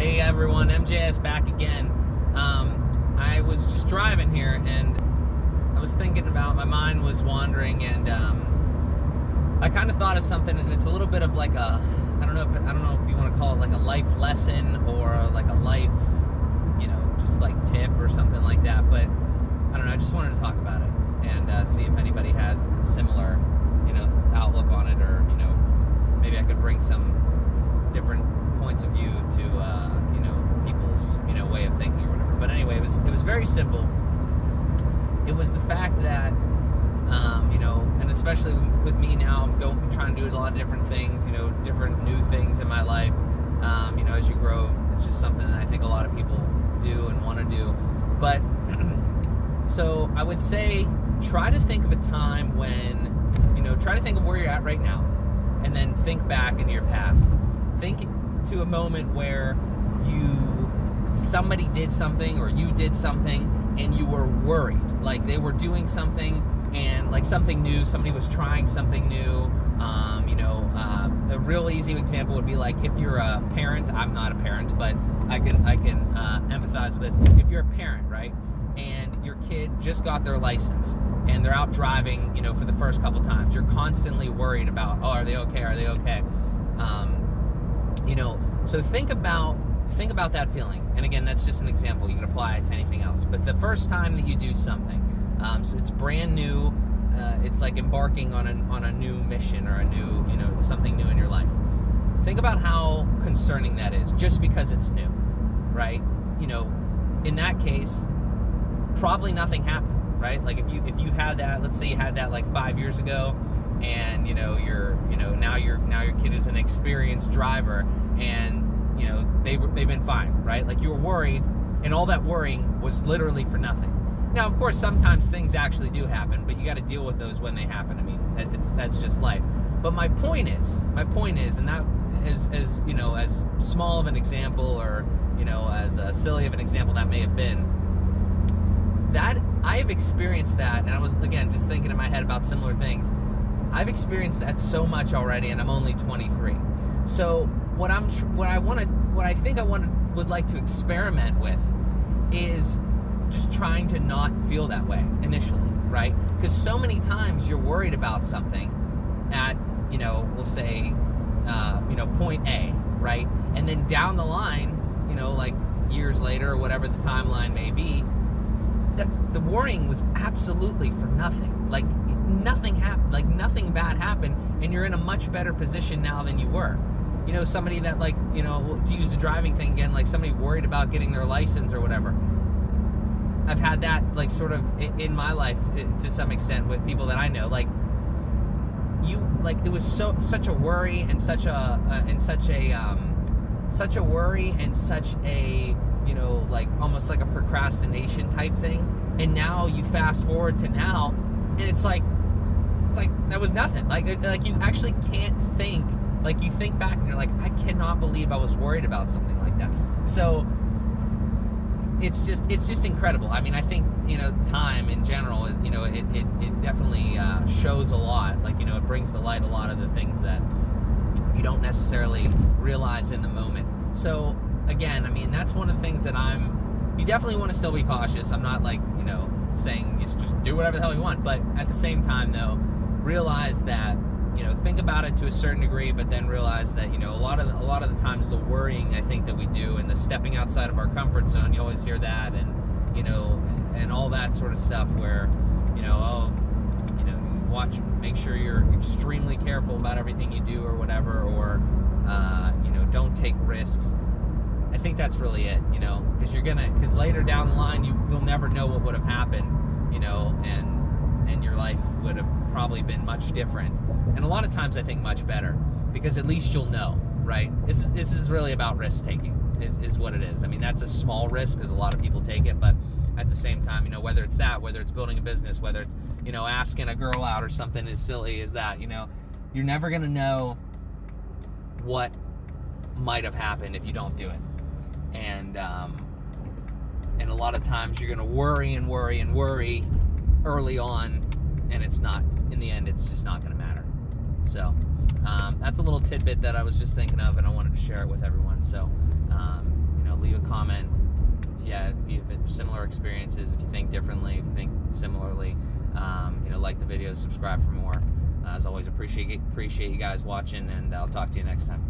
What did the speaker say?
Hey everyone, MJS back again. I was just driving here and I was thinking about, my mind was wandering, and I kind of thought of something, and it's a little bit of like a, I don't know if you want to call it like a life lesson or like a life, just like tip or something like that. But I don't know, I just wanted to talk about it and see if anybody had a similar, outlook on it, or maybe I could bring some different points of view to people's way of thinking or whatever. But anyway, it was very simple. It was the fact that and especially with me now, I'm trying to do a lot of different things, different new things in my life. As you grow, it's just something that I think a lot of people do and want to do. But so I would say, try to think of a time when, try to think of where you're at right now, and then think back into your past. Think to a moment where somebody did something, or you did something, and you were worried, like they were doing something, and like something new, somebody was trying something new. A real easy example would be like, if you're a parent. I'm not a parent, but I can empathize with this. If you're a parent, right, and your kid just got their license and they're out driving, for the first couple times, you're constantly worried about, oh, are they okay? So think about that feeling. And again, that's just an example. You can apply it to anything else. But the first time that you do something, so it's brand new, it's like embarking on a new mission, or a new, something new in your life. Think about how concerning that is, just because it's new, right? In that case, probably nothing happened, right? Like if you had that, let's say you had that like 5 years ago, and now your kid is an experienced driver, and they've been fine, right? Like, you were worried, and all that worrying was literally for nothing. Now, of course, sometimes things actually do happen, but you got to deal with those when they happen. I mean, that's just life. But my point is, and that is, as small of an example, or as silly of an example that may have been, that I've experienced that, and I was, again, just thinking in my head about similar things. I've experienced that so much already, and I'm only 23. So what I think I would like to experiment with is just trying to not feel that way initially, right? Because so many times you're worried about something at, we'll say, point A, right? And then down the line, like years later, or whatever the timeline may be, the worrying was absolutely for nothing. Like, nothing happened, like nothing bad happened, and you're in a much better position now than you were. Somebody that, like, to use the driving thing again, like somebody worried about getting their license or whatever. I've had that, like, sort of in my life to some extent with people that I know. Like, it was such a worry, and such a worry, and such a, like almost like a procrastination type thing. And now you fast forward to now, and it's like that was nothing. Like you actually can't think. Like, you think back and you're like, I cannot believe I was worried about something like that. So it's just incredible. I mean, I think, time in general is, it definitely shows a lot. Like, it brings to light a lot of the things that you don't necessarily realize in the moment. So again, I mean, that's one of the things that you definitely want to still be cautious. I'm not like, saying just do whatever the hell you want, but at the same time, though, realize that, think about it to a certain degree, but then realize that, a lot of the times the worrying, I think, that we do, and the stepping outside of our comfort zone, you always hear that, and, and all that sort of stuff where, make sure you're extremely careful about everything you do or whatever, or, don't take risks. I think that's really it, because later down the line, you'll never know what would have happened, and your life would have probably been much different. And a lot of times I think much better, because at least you'll know, right? This is really about risk taking, is what it is. I mean, that's a small risk, because a lot of people take it, but at the same time, whether it's building a business, whether it's, asking a girl out or something as silly as that, you're never going to know what might have happened if you don't do it. And a lot of times you're going to worry and worry and worry early on, and it's not, in the end, it's just not going to matter. So that's a little tidbit that I was just thinking of, and I wanted to share it with everyone. So if it's similar experiences, if you think differently, if you think similarly. Like the video, subscribe for more. As always, appreciate you guys watching, and I'll talk to you next time.